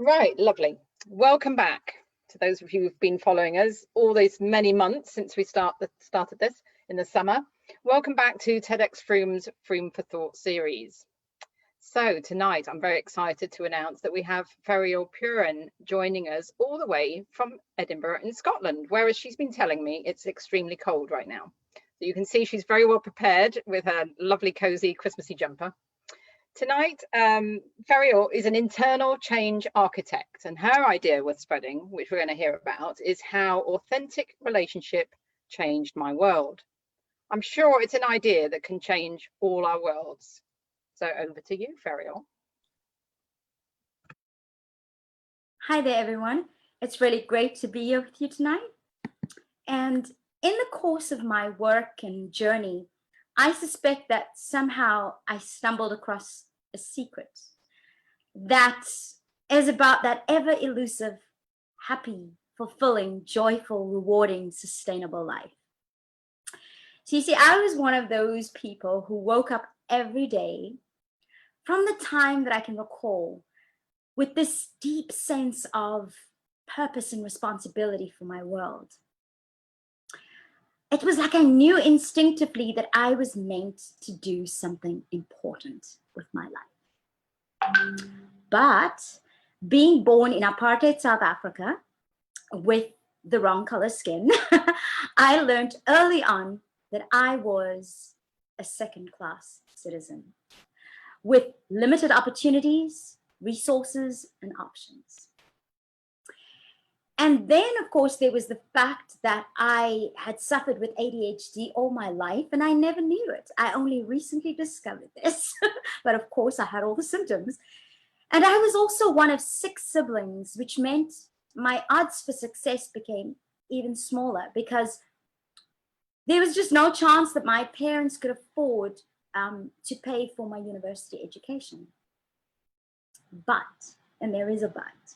Right, lovely. Welcome back to those of you who've been following us all these many months since we started this in the summer. Welcome back to TEDxFrome's Frome for Thought series. So tonight I'm very excited to announce that we have Ferial Puren joining us all the way from Edinburgh in Scotland, whereas she's been telling me it's extremely cold right now. So you can see she's very well prepared with her lovely cozy Christmassy jumper. Tonight, Ferial is an internal change architect, and her idea with spreading, which we're going to hear about, is how authentic relationship changed my world. I'm sure it's an idea that can change all our worlds. So over to you, Ferial. Hi there, everyone. It's really great to be here with you tonight. And in the course of my work and journey, I suspect that somehow I stumbled across a secret that is about that ever elusive, happy, fulfilling, joyful, rewarding, sustainable life. So you see, I was one of those people who woke up every day from the time that I can recall with this deep sense of purpose and responsibility for my world. It was like I knew instinctively that I was meant to do something important with my life. But being born in apartheid South Africa with the wrong color skin, I learned early on that I was a second-class citizen with limited opportunities, resources, and options. And then, of course, there was the fact that I had suffered with ADHD all my life, and I never knew it. I only recently discovered this, but of course, I had all the symptoms. And I was also one of 6 siblings, which meant my odds for success became even smaller because there was just no chance that my parents could afford to pay for my university education. But, and there is a but,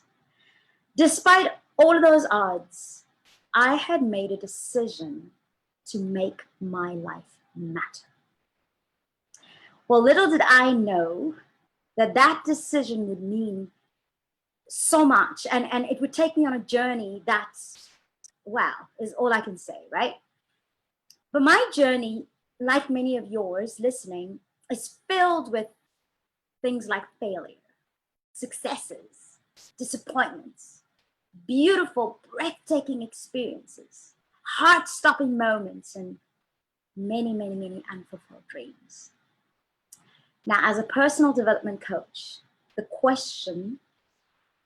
despite all of those odds, I had made a decision to make my life matter. Well, little did I know that that decision would mean so much, and it would take me on a journey that's, wow, is all I can say, right? But my journey, like many of yours listening, is filled with things like failure, successes, disappointments, beautiful, breathtaking experiences, heart-stopping moments, and many, many, many unfulfilled dreams. Now, as a personal development coach, the question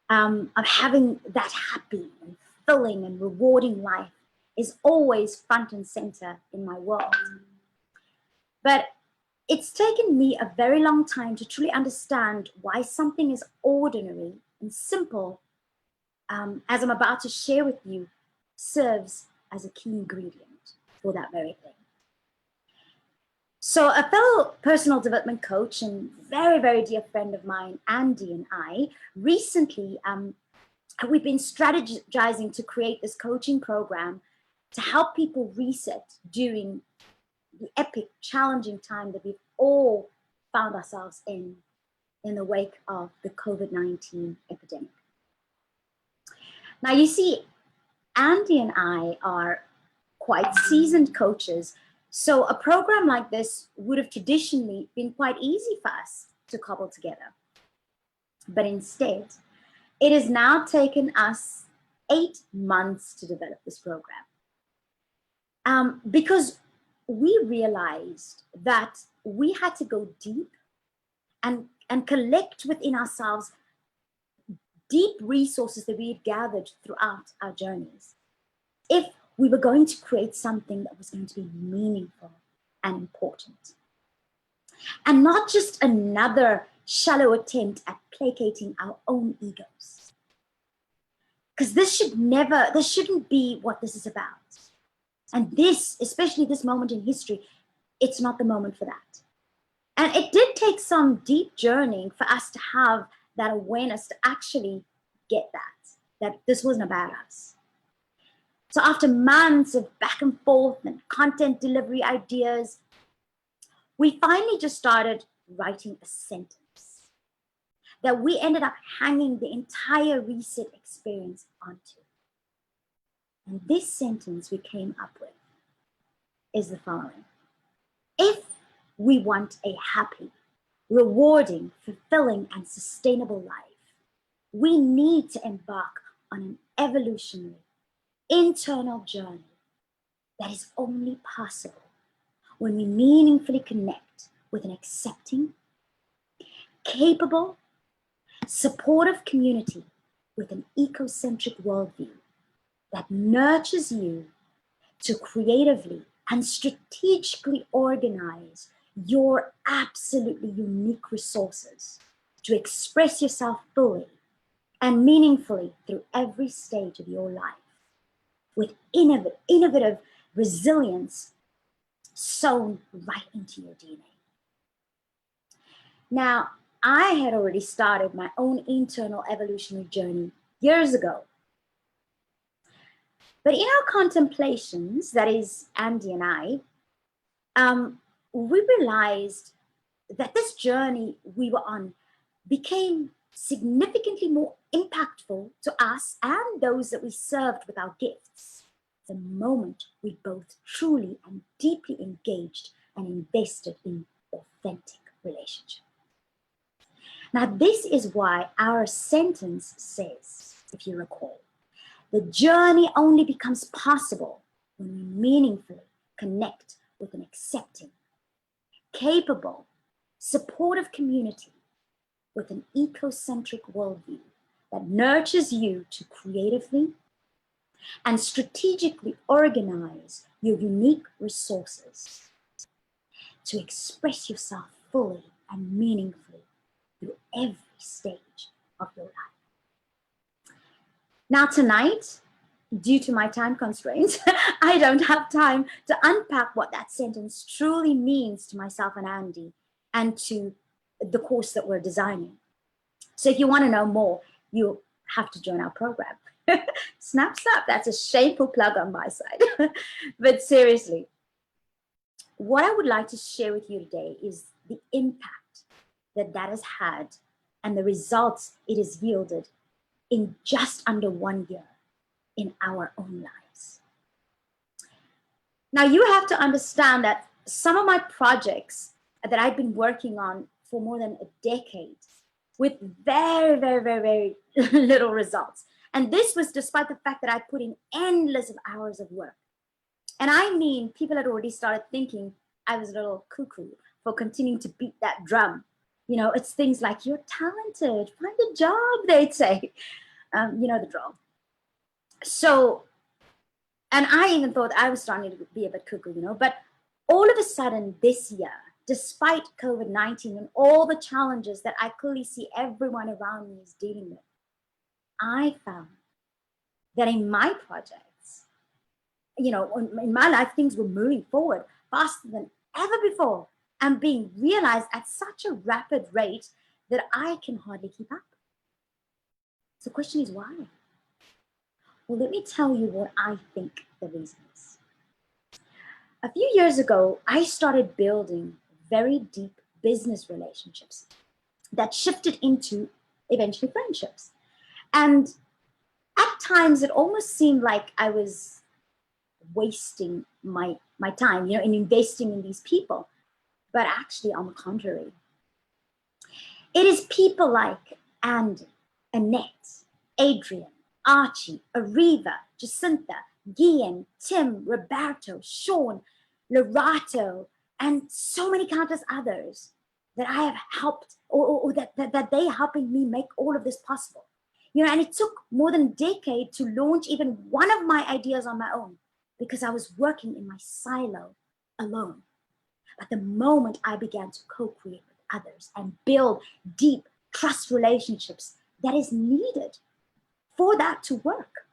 of having that happy and fulfilling and rewarding life is always front and center in my world. But it's taken me a very long time to truly understand why something as ordinary and simple as I'm about to share with you, serves as a key ingredient for that very thing. So a fellow personal development coach and very, very dear friend of mine, Andy, and I, recently, we've been strategizing to create this coaching program to help people reset during the epic, challenging time that we've all found ourselves in the wake of the COVID-19 epidemic. Now, you see, Andy and I are quite seasoned coaches, so a program like this would have traditionally been quite easy for us to cobble together. But instead, it has now taken us 8 months to develop this program. Because we realized that we had to go deep and collect within ourselves deep resources that we had gathered throughout our journeys, if we were going to create something that was going to be meaningful and important. And not just another shallow attempt at placating our own egos. Because this shouldn't be what this is about. And this, especially this moment in history, it's not the moment for that. And it did take some deep journeying for us to have that awareness to actually get that this wasn't about us. So after months of back and forth and content delivery ideas, we finally just started writing a sentence. that we ended up hanging the entire reset experience onto. And this sentence we came up with is the following: if we want a happy, rewarding, fulfilling, and sustainable life, we need to embark on an evolutionary, internal journey that is only possible when we meaningfully connect with an accepting, capable, supportive community with an ecocentric worldview that nurtures you to creatively and strategically organize your absolutely unique resources to express yourself fully and meaningfully through every stage of your life with innovative resilience sewn right into your DNA. Now, I had already started my own internal evolutionary journey years ago. But in our contemplations, that is Andy and I, we realized that this journey we were on became significantly more impactful to us and those that we served with our gifts the moment we both truly and deeply engaged and invested in authentic relationship. Now, this is why our sentence says, if you recall, the journey only becomes possible when we meaningfully connect with an accepting, capable, supportive community with an ecocentric worldview that nurtures you to creatively and strategically organize your unique resources to express yourself fully and meaningfully through every stage of your life. Now tonight, due to my time constraints, I don't have time to unpack what that sentence truly means to myself and Andy and to the course that we're designing. So if you want to know more, you have to join our program. Snap, snap, that's a shameful plug on my side. But seriously, what I would like to share with you today is the impact that that has had and the results it has yielded in just under 1 year in our own lives. Now, you have to understand that some of my projects that I've been working on for more than a decade with very, very, very, very little results. And this was despite the fact that I put in endless of hours of work. And I mean, people had already started thinking I was a little cuckoo for continuing to beat that drum. You know, it's things like, you're talented, find a job, they'd say. You know the drill. So, and I even thought I was starting to be a bit cuckoo, you know, but all of a sudden this year, despite COVID-19 and all the challenges that I clearly see everyone around me is dealing with, I found that in my projects, you know, in my life, things were moving forward faster than ever before and being realized at such a rapid rate that I can hardly keep up. So the question is why? Well, let me tell you what I think the reason is. A few years ago, I started building very deep business relationships that shifted into eventually friendships. And at times, it almost seemed like I was wasting my time, you know, in investing in these people. But actually, on the contrary, it is people like Andy, Annette, Adrian, Archie, Ariva, Jacinta, Guillen, Tim, Roberto, Sean, Lorato, and so many countless others that I have helped or that they are helping me make all of this possible. You know, and it took more than a decade to launch even one of my ideas on my own because I was working in my silo alone. But the moment I began to co-create with others and build deep trust relationships that is needed for that to work,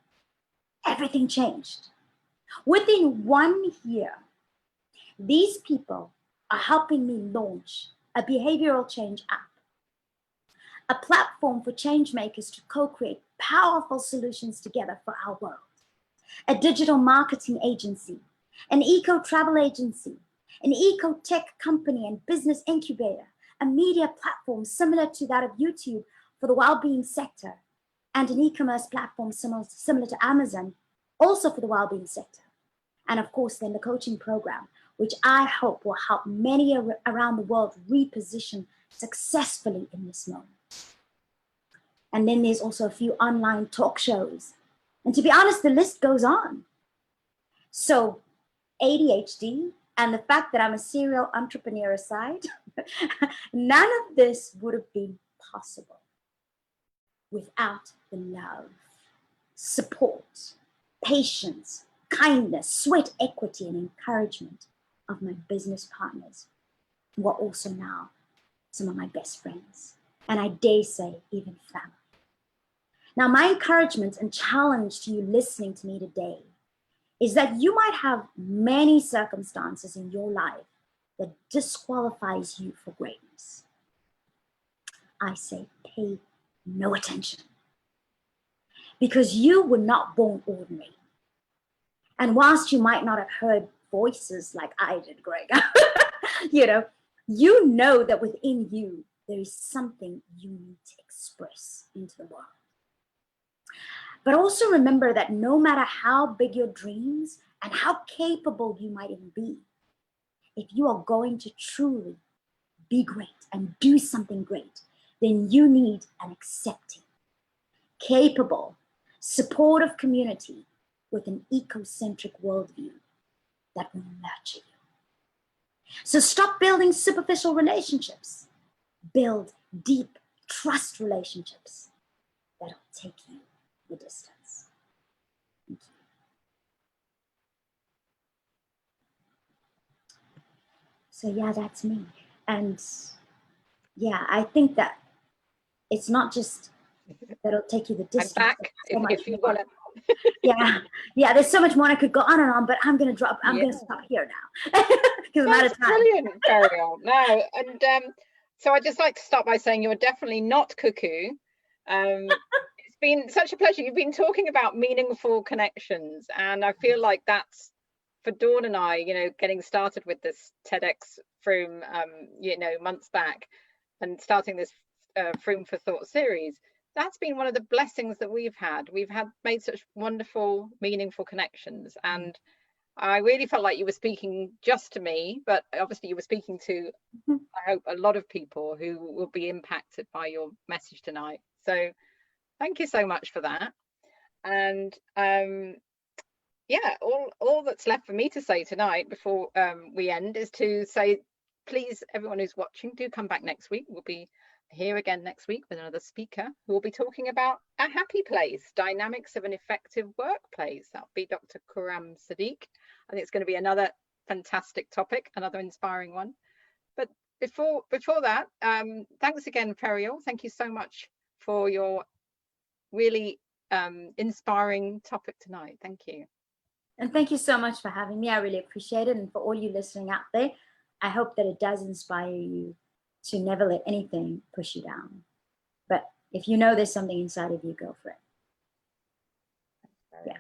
everything changed. Within 1 year, these people are helping me launch a behavioral change app, a platform for change makers to co-create powerful solutions together for our world, a digital marketing agency, an eco-travel agency, an eco-tech company and business incubator, a media platform similar to that of YouTube, for the well-being sector, and an e-commerce platform similar to Amazon, also for the well-being sector. And of course, then the coaching program, which I hope will help many around the world reposition successfully in this moment. And then there's also a few online talk shows. And to be honest, the list goes on. So ADHD and the fact that I'm a serial entrepreneur aside, none of this would have been possible without the love, support, patience, kindness, sweat equity, and encouragement of my business partners, who are also now some of my best friends, and I dare say even family. Now, my encouragement and challenge to you listening to me today is that you might have many circumstances in your life that disqualifies you for greatness. I say pay no attention, because you were not born ordinary. And whilst you might not have heard voices like I did, Greg, you know that within you, there is something you need to express into the world. But also remember that no matter how big your dreams and how capable you might even be, if you are going to truly be great and do something great, then you need an accepting, capable, supportive community with an ecocentric worldview that will nurture you. So stop building superficial relationships. Build deep trust relationships that'll take you the distance. Thank you. So yeah, that's me. And yeah, I think that it's not just that'll take you the distance. I'm back if you want to. Yeah, there's so much more I could go on and on, but I'm gonna stop here now because I'm out of time. Brilliant, Ferial. No, and so I'd just like to start by saying you're definitely not cuckoo. It's been such a pleasure. You've been talking about meaningful connections, and I feel like that's for Dawn and I, getting started with this TEDxFrome, months back, and starting this Frome for Thought series. That's been one of the blessings that we've had. We've made such wonderful, meaningful connections. And I really felt like you were speaking just to me, but obviously you were speaking to, I hope, a lot of people who will be impacted by your message tonight. So thank you so much for that. And all that's left for me to say tonight before we end is to say, please, everyone who's watching, do come back next week. We'll be here again next week with another speaker who will be talking about a happy place, dynamics of an effective workplace. That'll be Dr. Khurram Sadiq. I think it's going to be another fantastic topic, another inspiring one. But before that, thanks again, Ferial. Thank you so much for your really inspiring topic tonight. Thank you. And thank you so much for having me. I really appreciate it. And for all you listening out there, I hope that it does inspire you to never let anything push you down. But if you know there's something inside of you, go for it. Yeah.